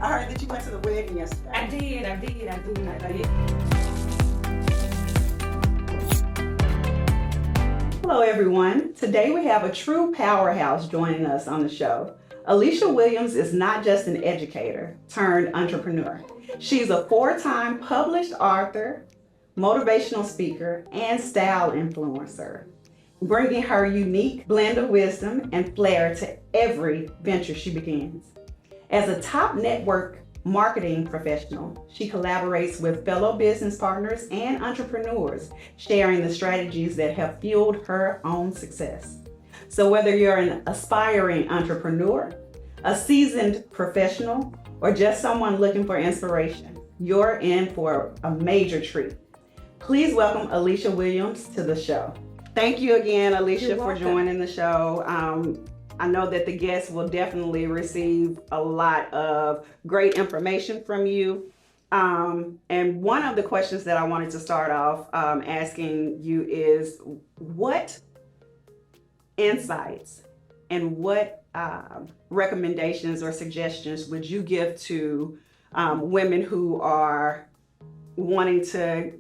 I heard that you went to the wedding yesterday. I did. Hello, everyone. Today we have a true powerhouse joining us on the show. Alicia Williams is not just an educator turned entrepreneur. She's a 4-time published author, motivational speaker, and style influencer, bringing her unique blend of wisdom and flair to every venture she begins. As a top network marketing professional, she collaborates with fellow business partners and entrepreneurs, sharing the strategies that have fueled her own success. So whether you're an aspiring entrepreneur, a seasoned professional, or just someone looking for inspiration, you're in for a major treat. Please welcome Alicia Williams to the show. Thank you again, Alicia, for joining the show. I know that the guests will definitely receive a lot of great information from you. And one of the questions that I wanted to start off asking you is, what insights and what recommendations or suggestions would you give to women who are wanting to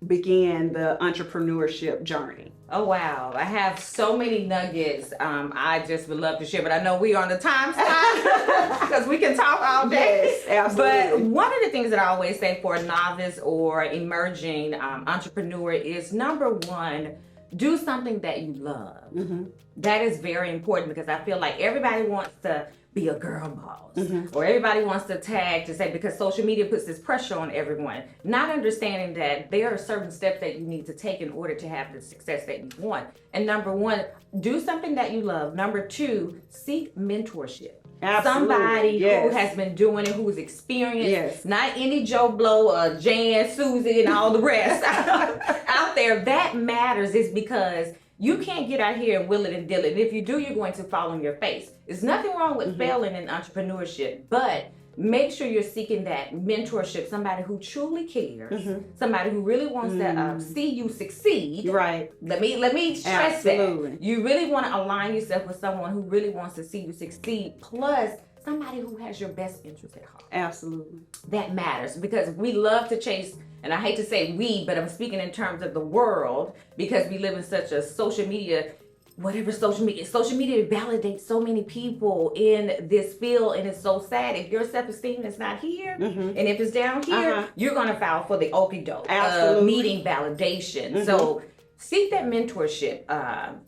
begin the entrepreneurship journey? Oh, wow. I have so many nuggets I just would love to share, but I know we are on the time side because we can talk all day. Yes, absolutely. But one of the things that I always say for a novice or emerging entrepreneur is, number one, do something that you love. Mm-hmm. That is very important because I feel like everybody wants to be a girl boss, or everybody wants to tag to say, because social media puts this pressure on everyone, not understanding that there are certain steps that you need to take in order to have the success that you want. And number one, do something that you love. Number two, seek mentorship. Absolutely. Somebody Yes. who has been doing it, who is experienced, Yes. not any Joe Blow, Jan, Susie, and all the rest out there. That matters is because you can't get out here and will it and deal it. And if you do, you're going to fall on your face. There's nothing wrong with failing in entrepreneurship, but make sure you're seeking that mentorship, somebody who truly cares, somebody who really wants to see you succeed. Right. Let me stress Absolutely. that. You really want to align yourself with someone who really wants to see you succeed, plus somebody who has your best interest at heart. Absolutely. That matters because we love to chase, and I hate to say we, but I'm speaking in terms of the world because we live in such a social media validates so many people in this field, and it's so sad. If your self-esteem is not here, and if it's down here, you're gonna fall for the okie doke of needing validation. So seek that mentorship,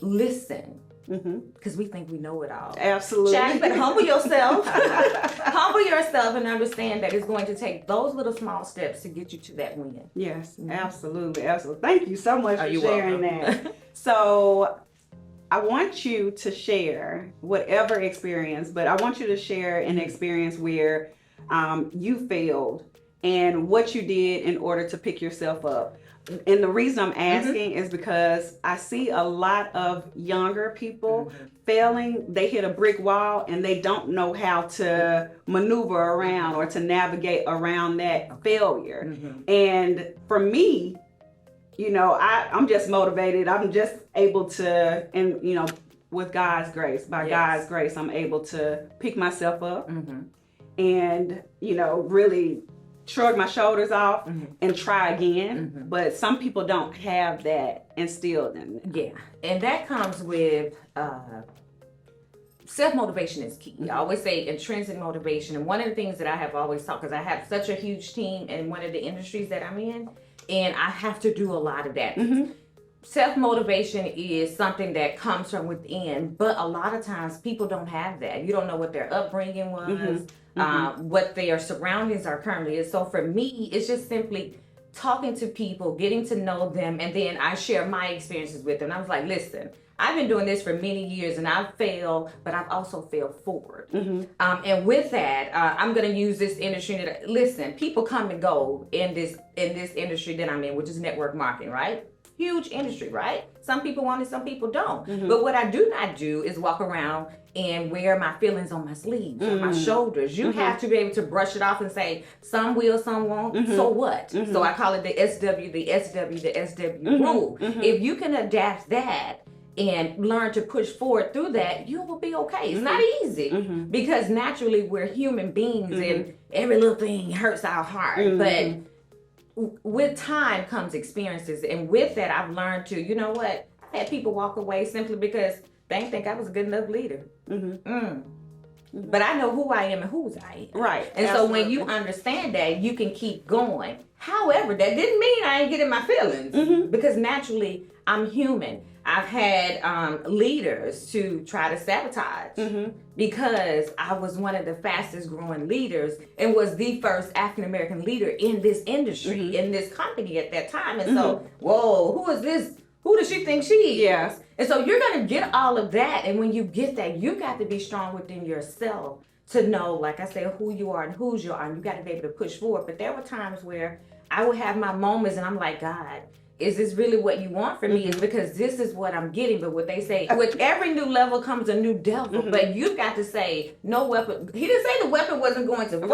listen. Because we think we know it all. Absolutely. Child, you better humble yourself. Humble yourself and understand that it's going to take those little small steps to get you to that win. Yes, absolutely. Thank you so much for you're sharing welcome. that. So I want you to share whatever experience, but I want you to share an experience where you failed and what you did in order to pick yourself up. And the reason I'm asking is because I see a lot of younger people failing. They hit a brick wall and they don't know how to maneuver around or to navigate around that failure. And for me, you know, I'm just motivated. I'm just able to, and you know, with God's grace, by God's grace, I'm able to pick myself up and, you know, really shrug my shoulders off and try again. But some people don't have that instilled in them. Yeah, and that comes with self-motivation is key. I always say intrinsic motivation. And one of the things that I have always taught, because I have such a huge team in one of the industries that I'm in, and I have to do a lot of that. Self-motivation is something that comes from within, but a lot of times people don't have that. You don't know what their upbringing was, what their surroundings are currently is. So for me, it's just simply talking to people, getting to know them, and then I share my experiences with them. And I was like, listen, I've been doing this for many years and I've failed, but I've also failed forward. And with that, I'm going to use this industry. Listen, people come and go in this industry that I'm in, which is network marketing, right? Huge industry, right? Some people want it, some people don't. But what I do not do is walk around and wear my feelings on my sleeves, on my shoulders. You have to be able to brush it off and say, some will, some won't. So what? So I call it the SW rule. If you can adapt that and learn to push forward through that, you will be okay. It's not easy because naturally we're human beings and every little thing hurts our heart. But with time comes experiences. And with that, I've learned to, you know what? I had people walk away simply because they didn't think I was a good enough leader. But I know who I am and whose I am. Right. And so when you understand that, you can keep going. However, that didn't mean I ain't getting my feelings because naturally I'm human. I've had leaders to try to sabotage because I was one of the fastest growing leaders and was the first African American leader in this industry, in this company at that time. And so, whoa, who is this? Who does she think she is? Yeah. And so you're going to get all of that. And when you get that, you got to be strong within yourself to know, like I said, who you are and whose you are. And you got to be able to push forward. But there were times where I would have my moments and I'm like, God, is this really what you want from me? It's because this is what I'm getting. But what they say, with every new level comes a new devil. But you've got to say, no weapon. He didn't say the weapon wasn't going to form.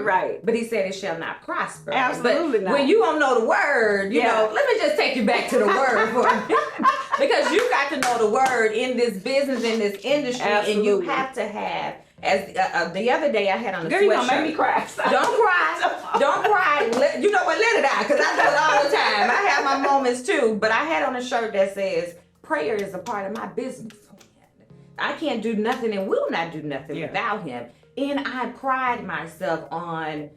Right. But he said it shall not prosper. Absolutely but not. when you don't know the word, you know, let me just take you back to the word for a minute. Because you got to know the word in this business, in this industry. Absolutely. And you have to have, as the other day I had on a Girl, sweatshirt. you gonna make me cry. Don't cry. Don't cry. You know what? Let it out, because I do it all the time. I have my moments too. But I had on a shirt that says, prayer is a part of my business. I can't do nothing and will not do nothing without him. And I pride myself on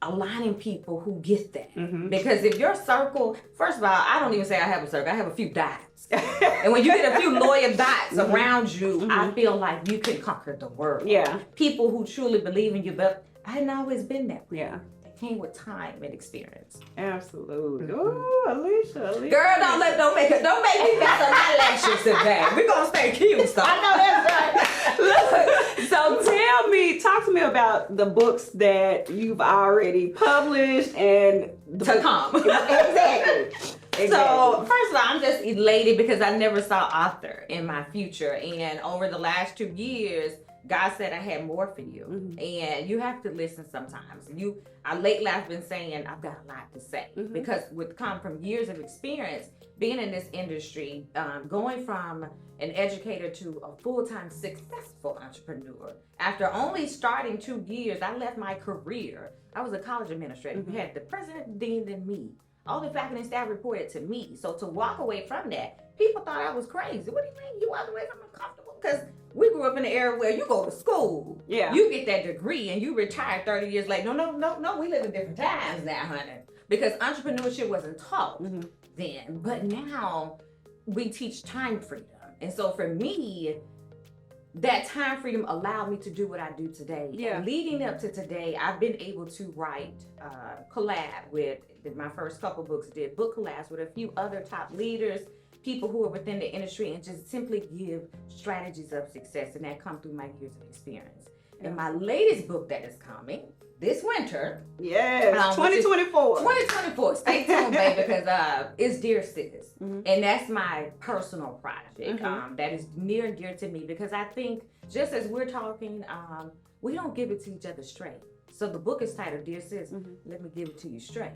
aligning people who get that. Because if your circle, first of all, I don't even say I have a circle. I have a few dots. And when you get a few loyal dots around you, I feel like you can conquer the world. Yeah. People who truly believe in you, but I hadn't always been that way. Yeah. They came with time and experience. Absolutely. Ooh, Alicia. Girl, don't make me mess up my lashes today. We're gonna stay cute, so. I know that's right. Look, so talk to me about the books that you've already published and to come. Exactly. So, first of all, I'm just elated because I never saw author in my future. And over the last 2 years, God said I had more for you. And you have to listen sometimes. Lately I've been saying I've got a lot to say because with come from years of experience, being in this industry, going from an educator to a full-time successful entrepreneur. After only starting 2 years, I left my career. I was a college administrator. We had the president, dean, and me. All the faculty and staff reported to me. So to walk away from that, people thought I was crazy. What do you mean you walk away from uncomfortable? Because we grew up in an era where you go to school, you get that degree, and you retire 30 years later. No, we live in different times now, honey. Because entrepreneurship wasn't taught then. But now we teach time freedom. And so for me, that time freedom allowed me to do what I do today. Leading up to today, I've been able to write, collab with my first couple books, did book collabs with a few other top leaders, people who are within the industry, and just simply give strategies of success, and that come through my years of experience. And my latest book that is coming this winter. 2024. 2024. Stay tuned, baby, because it's Dear Sis. And that's my personal project that is near and dear to me because I think just as we're talking, we don't give it to each other straight. So the book is titled Dear Sis, Let Me Give It to You Straight.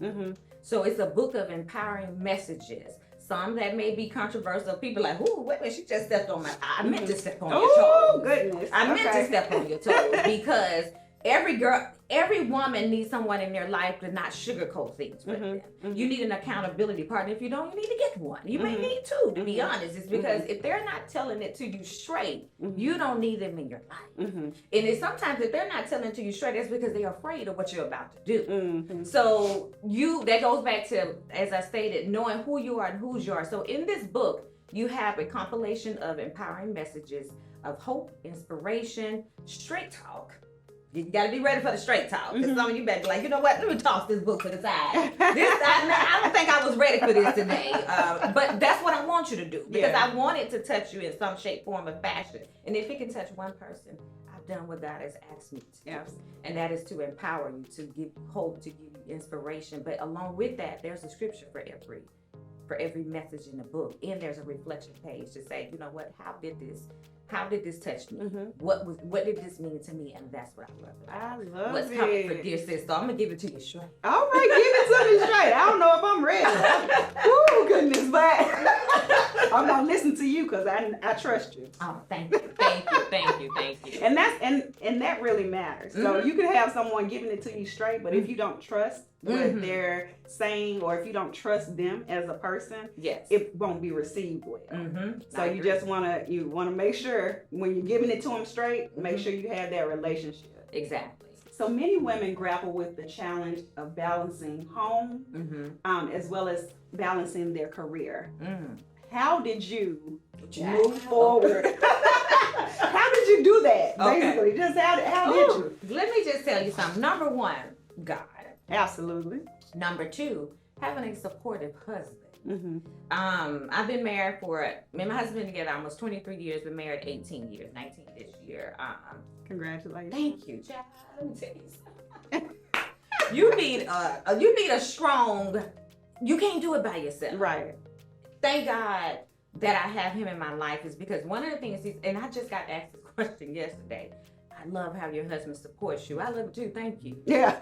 So it's a book of empowering messages. Some that may be controversial. People like, ooh, wait a minute, she just stepped on my, I meant to step on your toes. Oh, goodness. I meant to step on your toes because every woman needs someone in their life to not sugarcoat things with them. You need an accountability partner. If you don't, you need to get one. You may need two, to be honest. It's because if they're not telling it to you straight, you don't need them in your life. And it's sometimes if they're not telling it to you straight, that's because they're afraid of what you're about to do. So that goes back to, as I stated, knowing who you are and whose you are. So in this book, you have a compilation of empowering messages of hope, inspiration, straight talk. You gotta be ready for the straight talk. Because some of you better be like, you know what? Let me toss this book to the side. I don't think I was ready for this today. But that's what I want you to do. Because I want it to touch you in some shape, form, or fashion. And if it can touch one person, I've done what God has asked me to do. And that is to empower you, to give hope, to give you inspiration. But along with that, there's a scripture for every message in the book. And there's a reflection page to say, you know what? How did this touch me? What did this mean to me? And that's what I love. I love what's it. coming for Dear Sis. So I'm gonna give it to you straight. All right, give it to me straight. I don't know if I'm ready. Ooh, goodness, but I'm gonna listen to you because I trust you. Oh, thank you, thank you, thank you, thank you. And that really matters. So you can have someone giving it to you straight, but if you don't trust what they're saying, or if you don't trust them as a person, yes, it won't be received well. So you just wanna make sure when you're giving it to them straight, make sure you have that relationship. Exactly. So many women grapple with the challenge of balancing home, as well as balancing their career. How did you move forward? How did you do that? Basically, just how did you? Let me just tell you something. Number one, God. Absolutely. Number two, having a supportive husband. I've been married me and my husband together almost 23 years. Been married 18 years, 19 this year. Congratulations. Thank you, child. Let me tell you something. You need a strong. You can't do it by yourself. Right. Thank God that I have him in my life, is because one of the things and I just got asked this question yesterday. I love how your husband supports you. I love it too. Thank you. Yeah.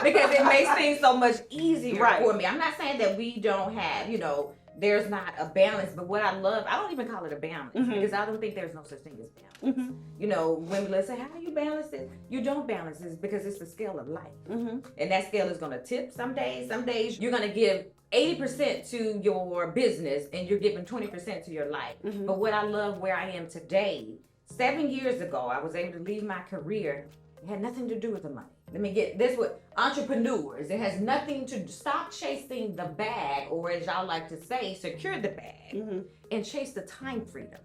Because it makes things so much easier Right. for me. I'm not saying that we don't have, there's not a balance, but what I love, I don't even call it a balance because I don't think there's no such thing as balance. Women, let's say, how do you balance this? You don't balance this because it's the scale of life. And that scale is going to tip some days. Some days you're going to give 80% to your business and you're giving 20% to your life. But what I love where I am today, 7 years ago, I was able to leave my career. It had nothing to do with the money. Let me get this with entrepreneurs. It has nothing to stop chasing the bag, or as y'all like to say, secure the bag and chase the time freedom.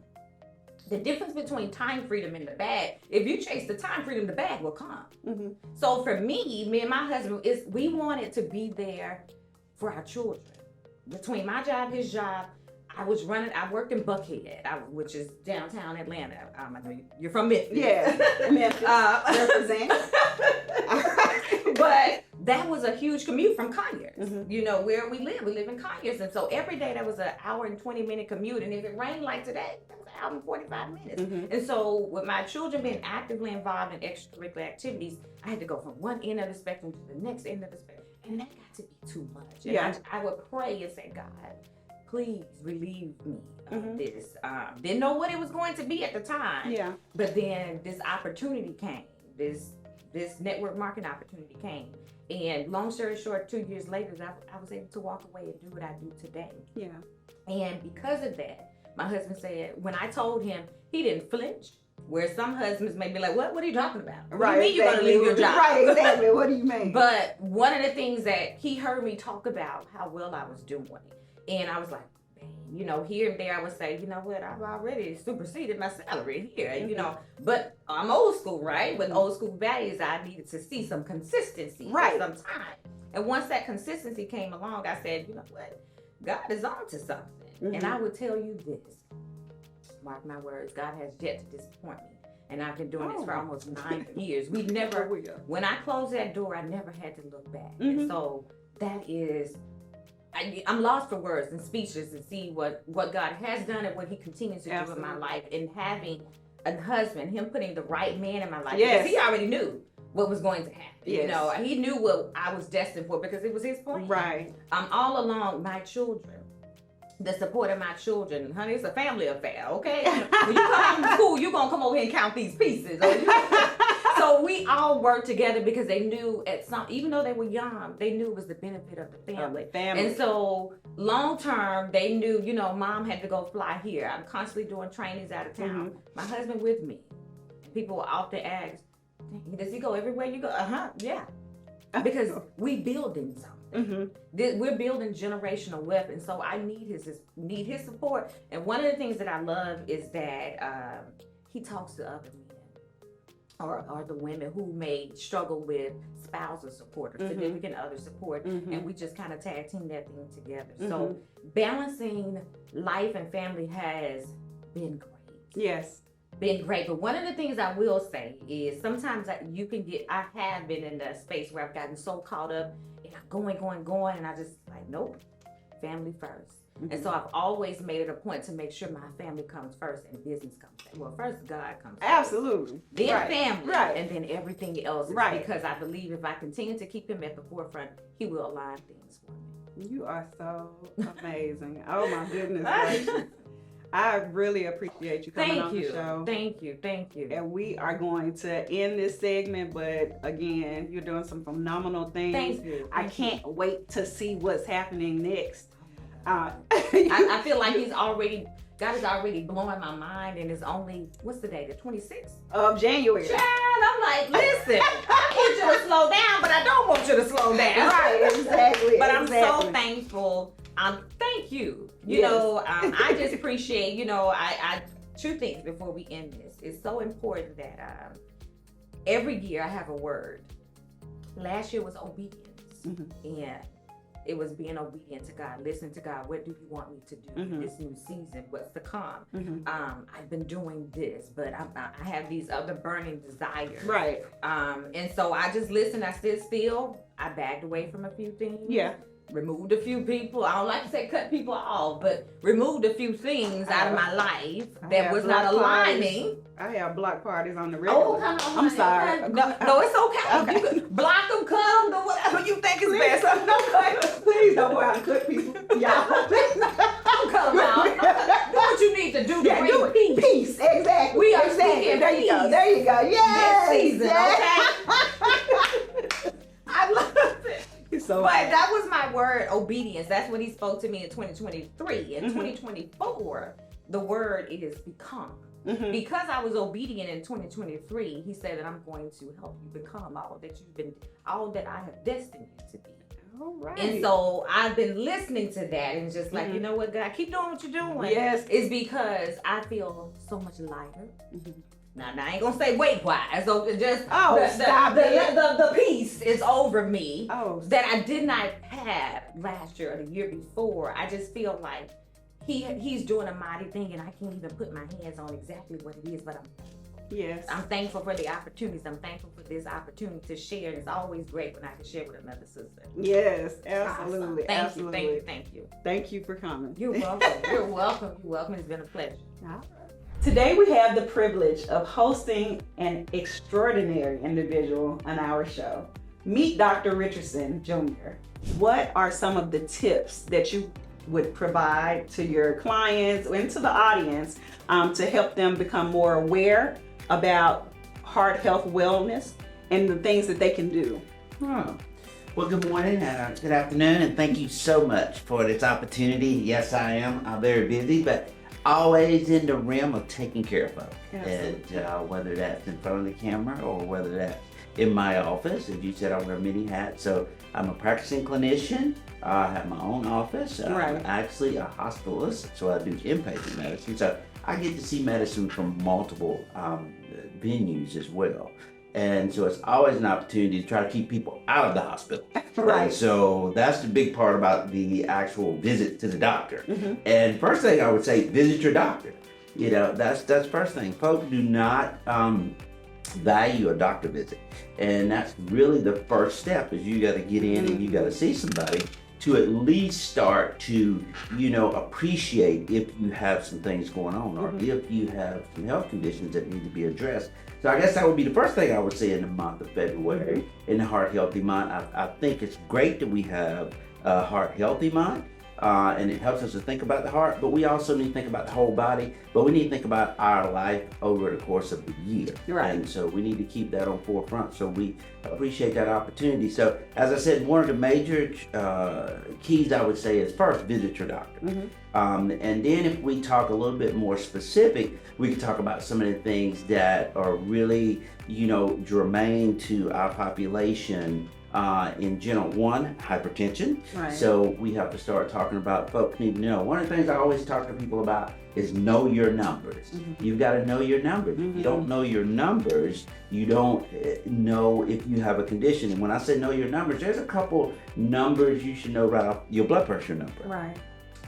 The difference between time freedom and the bag, if you chase the time freedom, the bag will come. So for me and my husband, we wanted to be there for our children. Between my job, his job, I worked in Buckhead, which is downtown Atlanta. I know you're from Memphis. Yeah, Memphis. Represent. But that was a huge commute from Conyers. Where we live in Conyers. And so every day that was an hour and 20-minute commute. And if it rained like today, that was an hour and 45 minutes. And so with my children being actively involved in extracurricular activities, I had to go from one end of the spectrum to the next end of the spectrum. And that got to be too much. And I would pray and say, God, please relieve me of this. Didn't know what it was going to be at the time. Yeah. But then this opportunity came. This network marketing opportunity came. And long story short, 2 years later, I was able to walk away and do what I do today. Yeah. And because of that, my husband said, when I told him, he didn't flinch. Where some husbands may be like, what are you talking about? What do you mean you're going to leave your job? Right, exactly. What do you mean? But one of the things that he heard me talk about, how well I was doing. And I was like, man, here and there I would say, you know what, I've already superseded my salary here, but I'm old school, right? With old school values, I needed to see some consistency for some time. And once that consistency came along, I said, you know what, God is on to something. And I would tell you this, mark my words, God has yet to disappoint me. And I've been doing this for almost 9 years. We never, when I closed that door, I never had to look back. And so that is, I'm lost for words and speechless to see what God has done and what he continues to do in my life, and having a husband, him putting the right man in my life. Because he already knew what was going to happen. He knew what I was destined for because it was his plan. Right. All along, my children, the support of my children, honey, it's a family affair, okay? When you come home from school, you're going to come over here and count these pieces. So we all worked together because they knew even though they were young, they knew it was the benefit of the family. And so long term, they knew, mom had to go fly here. I'm constantly doing trainings out of town. My husband with me. And people will often ask, does he go everywhere you go? Yeah. Because we building something. We're building generational wealth, and so I need his support. And one of the things that I love is that he talks to other men or the women who may struggle with spousal support or significant other support, and we just kind of tag team that thing together. So balancing life and family has been great. Yes. Been great. But one of the things I will say is sometimes I have been in the space where I've gotten so caught up and I'm going, and I just like, nope, family first. And so I've always made it a point to make sure my family comes first and business comes second. Well, first God comes first. Absolutely. Then Right. family. Right. And then everything else. Right. Because I believe if I continue to keep him at the forefront, he will align things for me. You are so amazing. Oh my goodness gracious. I really appreciate you coming on the show. Thank you. And we are going to end this segment, but again, you're doing some phenomenal things. Thank you. I can't wait to see what's happening next. I feel like God is already blowing my mind, and it's only, what's the day, the 26th? Of January. Child, I'm like, listen, I want you to slow down, but I don't want you to slow down. Right, exactly. But I'm so thankful. Thank you. You Yes. know, I just appreciate, you know, I two things before we end this. It's so important that every year I have a word. Last year was obedience. And it was being obedient to God, listening to God. What do you want me to do in this new season? What's to come? I've been doing this, but I have these other burning desires. Right. And so I just listened. I stood still. I backed away from a few things. Yeah. Removed a few people. I don't like to say cut people off, but removed a few things out of my life that was not aligning. I have block parties on the regular. Oh, come on. I'm sorry. No, it's okay. Okay. You can block them, cut them, do whatever you think is best. Don't cut. Please don't go out and cut people. Y'all. Don't cut them out. Do what you need to do to bring peace. Peace. Exactly. We are exactly. speaking There you go. peace. There you go. Yes. This season, yes. okay? I love it. So, But that was my word, obedience. That's what he spoke to me in 2023. In 2024, the word is become. Because I was obedient in 2023, he said that I'm going to help you become all that I have destined you to be. all right. And so I've been listening to that and just like, you know what, God, keep doing what you're doing. Yes. It's because I feel so much lighter. Now I ain't gonna say weight wise. So just the peace is over me that I did not have last year or the year before. I just feel like he's doing a mighty thing, and I can't even put my hands on exactly what it is. But I'm thankful for the opportunities. I'm thankful for this opportunity to share. And it's always great when I can share with another sister. Yes, absolutely. Awesome. Absolutely. Thank you. Thank you for coming. You're welcome. You're welcome. It's been a pleasure. All right. Today we have the privilege of hosting an extraordinary individual on our show. Meet Dr. Richardson Jr. What are some of the tips that you would provide to your clients and to the audience to help them become more aware about heart health wellness and the things that they can do? Well, good morning, good afternoon, and thank you so much for this opportunity. Yes, I am. I'm very busy, but always in the realm of taking care of folks. Absolutely. And whether that's in front of the camera or whether that's in my office. As you said, I wear many hats. So I'm a practicing clinician. I have my own office. I'm actually a hospitalist, so I do inpatient medicine. So I get to see medicine from multiple venues as well. And so it's always an opportunity to try to keep people out of the hospital. Right. And so that's the big part about the actual visit to the doctor. And first thing I would say, visit your doctor. You know, that's first thing. Folks do not value a doctor visit. And that's really the first step is you got to get in and you got to see somebody to at least start to, you know, appreciate if you have some things going on or if you have some health conditions that need to be addressed. So I guess that would be the first thing I would say in the month of February in the Heart Healthy Month. I think it's great that we have a Heart Healthy Month. And it helps us to think about the heart, but we also need to think about the whole body, but we need to think about our life over the course of the year. Right. And so we need to keep that on forefront, so we appreciate that opportunity. So as I said, one of the major keys I would say is first, visit your doctor. And then if we talk a little bit more specific, we can talk about some of the things that are really, you know, germane to our population. In general, one, hypertension. Right. So we have to start talking about, folks need to know. One of the things I always talk to people about is know your numbers. You've got to know your numbers. If you don't know your numbers, you don't know if you have a condition. And when I say know your numbers, there's a couple numbers you should know about your blood pressure number. Right.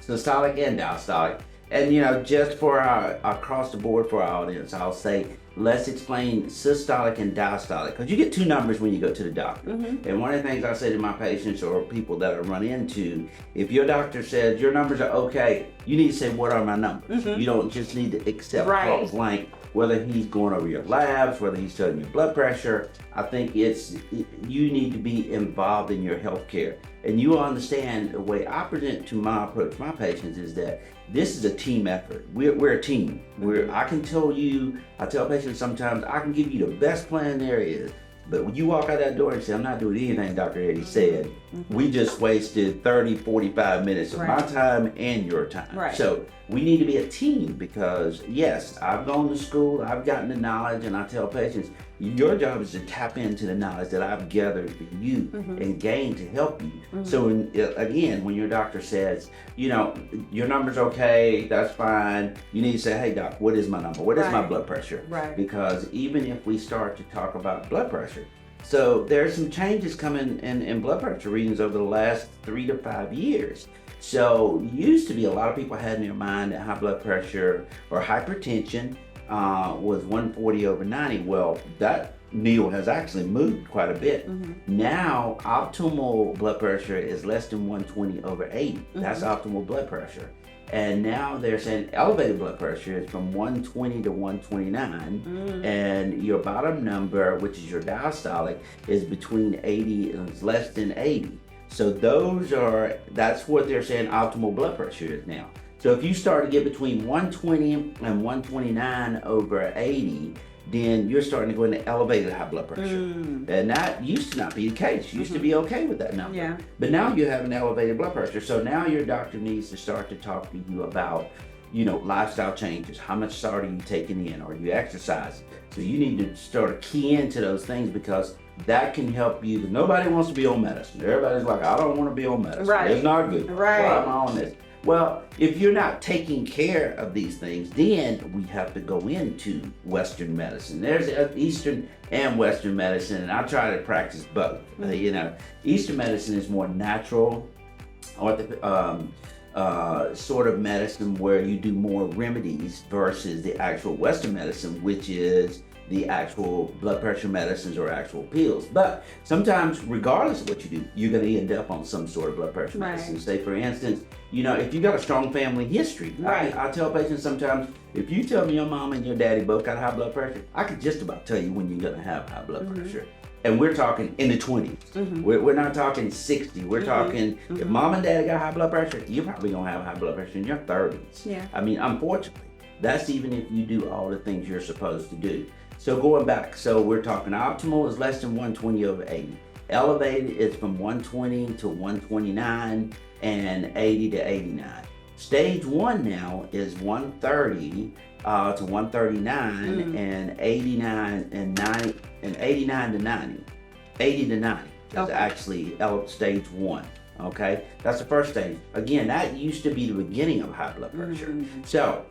Systolic and diastolic. And you know, just for our across the board for our audience, I'll say let's explain systolic and diastolic, because you get two numbers when you go to the doctor. And one of the things I say to my patients or people that I run into, if your doctor says your numbers are okay, you need to say, what are my numbers? You don't just need to accept point blank whether he's going over your labs, whether he's studying your blood pressure. I think you need to be involved in your health care. And you understand the way I present to my approach to my patients is that this is a team effort. We're a team. I tell patients sometimes, I can give you the best plan there is, but when you walk out that door and say, I'm not doing anything Dr. Eddie said, we just wasted 30, 45 minutes of my time and your time. So we need to be a team because, yes, I've gone to school, I've gotten the knowledge, and I tell patients, your job is to tap into the knowledge that I've gathered for you and gained to help you. So when your doctor says, your number's okay, that's fine, you need to say, hey doc, what is my number? What is my blood pressure? Because even if we start to talk about blood pressure, so there's some changes coming in blood pressure readings over the last 3 to 5 years. So used to be a lot of people had in their mind that high blood pressure or hypertension was 140/90. Well, that needle has actually moved quite a bit. Now, optimal blood pressure is less than 120/80. That's optimal blood pressure. And now they're saying elevated blood pressure is from 120 to 129, and your bottom number, which is your diastolic, is between 80 and is less than 80. So that's what they're saying optimal blood pressure is now. So if you start to get between 120 and 129/80, then you're starting to go into elevated high blood pressure. And that used to not be the case. You used to be okay with that number. But now you have an elevated blood pressure. So now your doctor needs to start to talk to you about, lifestyle changes. How much salt are you taking in? Are you exercising? So you need to start to key into those things because that can help you. Nobody wants to be on medicine. Everybody's like, I don't want to be on medicine. It's not good. Why am I on this? Well, if you're not taking care of these things, then we have to go into Western medicine. There's Eastern and Western medicine, and I try to practice both. Eastern medicine is more natural, sort of medicine where you do more remedies versus the actual Western medicine, which is the actual blood pressure medicines or actual pills. But sometimes, regardless of what you do, you're going to end up on some sort of blood pressure medicine. Say, for instance, if you got a strong family history, I tell patients sometimes, if you tell me your mom and your daddy both got high blood pressure, I can just about tell you when you're going to have high blood pressure. And we're talking in the 20s. We're not talking 60. We're talking, if mom and dad got high blood pressure, you're probably going to have high blood pressure in your 30s. I mean, unfortunately, that's even if you do all the things you're supposed to do. So going back, so we're talking optimal is less than 120/80. Elevated is from 120 to 129 and 80 to 89. Stage 1 now is 130 to 139 and 89 and 90 and 89 to 90. 80 to 90 is actually stage 1. Okay, that's the first stage. Again, that used to be the beginning of high blood pressure. So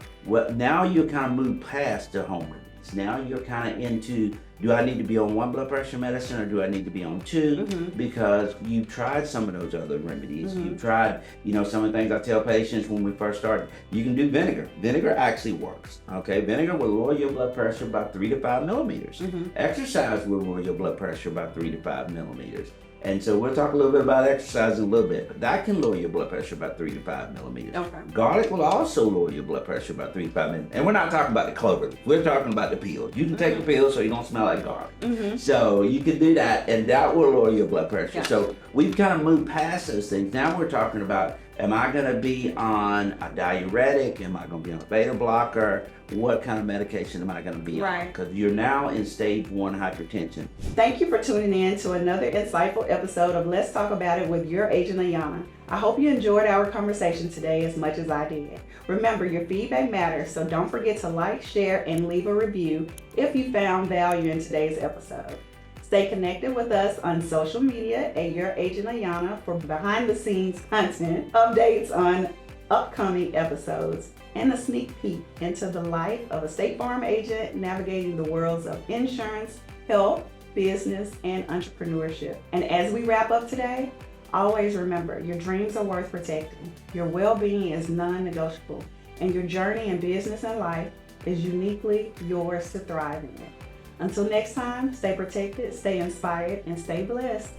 now you're kind of moved past the home remedies. Now you're kind of into, do I need to be on one blood pressure medicine or do I need to be on two? Because you've tried some of those other remedies. You've tried, some of the things I tell patients when we first started, you can do vinegar. Vinegar actually works, okay? Vinegar will lower your blood pressure by 3 to 5 millimeters. Exercise will lower your blood pressure by 3 to 5 millimeters. And so we'll talk a little bit about exercise in a little bit, but that can lower your blood pressure by 3 to 5 millimeters. Garlic will also lower your blood pressure by 3 to 5 millimeters. And we're not talking about the clover. We're talking about the peel. You can take the peel so you don't smell like garlic. So you can do that, and that will lower your blood pressure. So we've kind of moved past those things. Now we're talking about, am I going to be on a diuretic? Am I going to be on a beta blocker? What kind of medication am I going to be on? Because you're now in stage 1 hypertension. Thank you for tuning in to another insightful episode of Let's Talk About It with your agent Ayana. I hope you enjoyed our conversation today as much as I did. Remember, your feedback matters, so don't forget to like, share, and leave a review if you found value in today's episode. Stay connected with us on social media at Your Agent Ayana for behind-the-scenes content, updates on upcoming episodes, and a sneak peek into the life of a State Farm agent navigating the worlds of insurance, health, business, and entrepreneurship. And as we wrap up today, always remember, your dreams are worth protecting. Your well-being is non-negotiable, and your journey in business and life is uniquely yours to thrive in. Until next time, stay protected, stay inspired, and stay blessed.